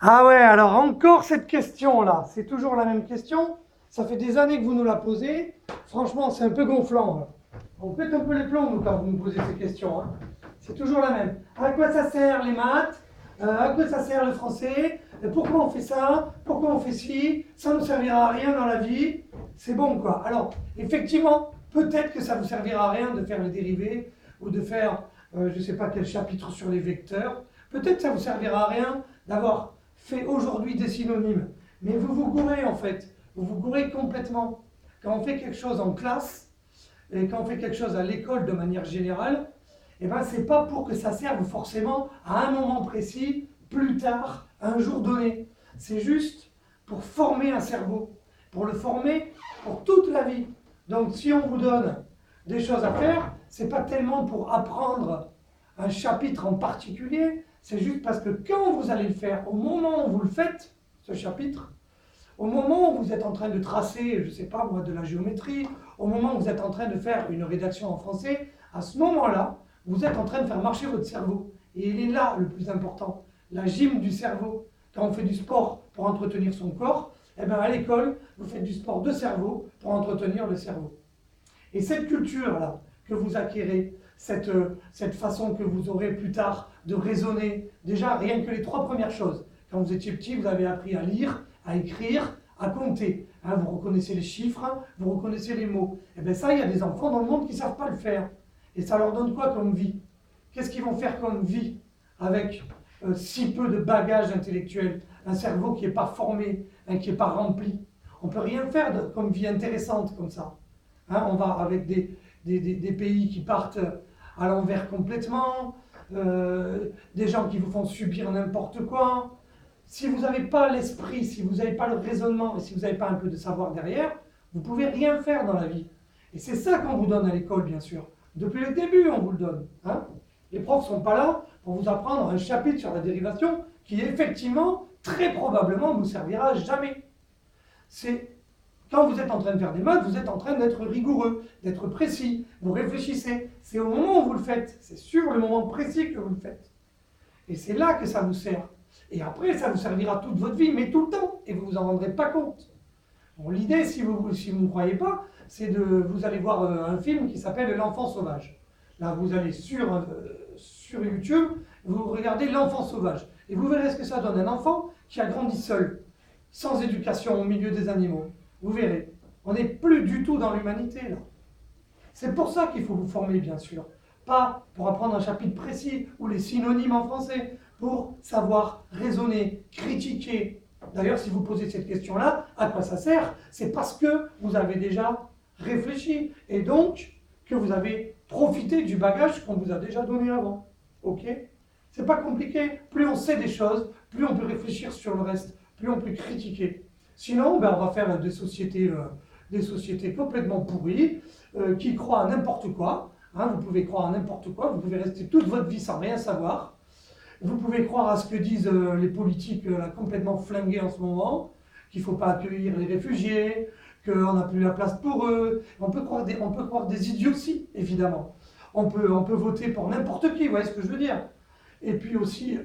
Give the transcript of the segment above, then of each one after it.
Ah ouais, alors encore cette question-là. C'est toujours la même question. Ça fait des années que vous nous la posez. Franchement, c'est un peu gonflant, là. On pète un peu les plombs, nous, quand vous nous posez ces questions, hein. C'est toujours la même. À quoi ça sert les maths? À quoi ça sert le français? Pourquoi on fait ça? Pourquoi on fait ci? Ça ne nous servira à rien dans la vie. C'est bon, quoi. Alors, effectivement, peut-être que ça ne vous servira à rien de faire les dérivés ou de faire, je ne sais pas quel chapitre sur les vecteurs. Peut-être que ça ne vous servira à rien d'avoir fait aujourd'hui des synonymes. Mais vous vous gourrez en fait. Vous vous gourrez complètement. Quand on fait quelque chose en classe, et quand on fait quelque chose à l'école de manière générale, eh ben, c'est pas pour que ça serve forcément à un moment précis, plus tard, un jour donné. C'est juste pour former un cerveau, pour le former pour toute la vie. Donc si on vous donne des choses à faire, c'est pas tellement pour apprendre un chapitre en particulier, c'est juste parce que quand vous allez le faire, au moment où vous le faites, ce chapitre, au moment où vous êtes en train de tracer, je ne sais pas moi, de la géométrie, au moment où vous êtes en train de faire une rédaction en français, à ce moment-là, vous êtes en train de faire marcher votre cerveau. Et il est là le plus important, la gym du cerveau. Quand on fait du sport pour entretenir son corps, eh bien à l'école, vous faites du sport de cerveau pour entretenir le cerveau. Et cette culture-là que vous acquérez, cette façon que vous aurez plus tard de raisonner, déjà rien que les trois premières choses. Quand vous étiez petit, vous avez appris à lire, à écrire, à compter. Hein, vous reconnaissez les chiffres, vous reconnaissez les mots. Et bien ça, il y a des enfants dans le monde qui ne savent pas le faire. Et ça leur donne quoi comme vie? Qu'est-ce qu'ils vont faire comme vie avec si peu de bagages intellectuels? Un cerveau qui n'est pas formé, hein, qui n'est pas rempli. On ne peut rien faire comme vie intéressante comme ça. Hein, on va avec des pays qui partent à l'envers complètement, des gens qui vous font subir n'importe quoi. Si vous n'avez pas l'esprit, si vous n'avez pas le raisonnement et si vous n'avez pas un peu de savoir derrière, vous ne pouvez rien faire dans la vie. Et c'est ça qu'on vous donne à l'école, bien sûr. Depuis le début, on vous le donne. Hein. Les profs ne sont pas là pour vous apprendre un chapitre sur la dérivation qui, effectivement, très probablement, ne vous servira jamais. C'est quand vous êtes en train de faire des maths, vous êtes en train d'être rigoureux, d'être précis, vous réfléchissez. C'est au moment où vous le faites, c'est sur le moment précis que vous le faites. Et c'est là que ça vous sert. Et après, ça vous servira toute votre vie, mais tout le temps, et vous ne vous en rendrez pas compte. Bon, l'idée, si vous ne croyez pas, c'est de vous allez voir un film qui s'appelle L'Enfant Sauvage. Là, vous allez sur YouTube, vous regardez L'Enfant Sauvage. Et vous verrez ce que ça donne. Un enfant qui a grandi seul, sans éducation au milieu des animaux. Vous verrez, on n'est plus du tout dans l'humanité là. C'est pour ça qu'il faut vous former, bien sûr. Pas pour apprendre un chapitre précis ou les synonymes en français, pour savoir raisonner, critiquer. D'ailleurs, si vous posez cette question-là, à quoi ça sert? C'est parce que vous avez déjà réfléchi et donc que vous avez profité du bagage qu'on vous a déjà donné avant. Ok? C'est pas compliqué. Plus on sait des choses, plus on peut réfléchir sur le reste, plus on peut critiquer. Sinon, ben, on va faire des sociétés complètement pourries qui croient à n'importe quoi. Hein, vous pouvez croire à n'importe quoi, vous pouvez rester toute votre vie sans rien savoir. Vous pouvez croire à ce que disent les politiques là, complètement flingués en ce moment, qu'il ne faut pas accueillir les réfugiés, qu'on n'a plus la place pour eux. On peut croire des idioties, évidemment. On peut voter pour n'importe qui, vous voyez ce que je veux dire. Et puis aussi,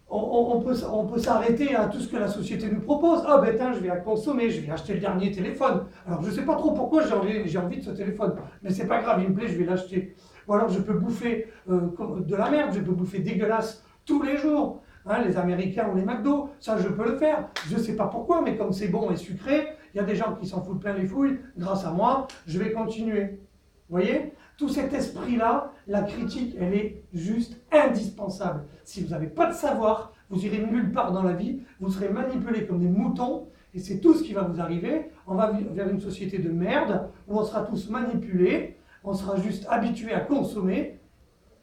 on peut s'arrêter à tout ce que la société nous propose. Ah ben tiens, je vais consommer, je vais acheter le dernier téléphone. Alors je ne sais pas trop pourquoi j'ai envie de ce téléphone, mais c'est pas grave, il me plaît, je vais l'acheter. Ou alors je peux bouffer de la merde, je peux bouffer dégueulasse tous les jours. Hein, les Américains ou les McDo, ça je peux le faire. Je ne sais pas pourquoi, mais comme c'est bon et sucré, il y a des gens qui s'en foutent plein les fouilles. Grâce à moi, je vais continuer. Vous voyez? Tout cet esprit-là, la critique, elle est juste indispensable. Si vous n'avez pas de savoir, vous irez nulle part dans la vie, vous serez manipulés comme des moutons, et c'est tout ce qui va vous arriver. On va vers une société de merde, où on sera tous manipulés, on sera juste habitués à consommer,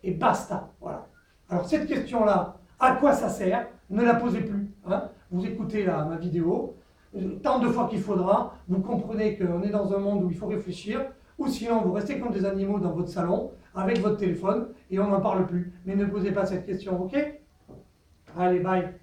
et basta. Voilà. Alors cette question-là, à quoi ça sert? Ne la posez plus. Hein. Vous écoutez ma vidéo, tant de fois qu'il faudra, vous comprenez qu'on est dans un monde où il faut réfléchir, ou sinon vous restez comme des animaux dans votre salon, avec votre téléphone, et on n'en parle plus. Mais ne posez pas cette question, ok? Allez, bye.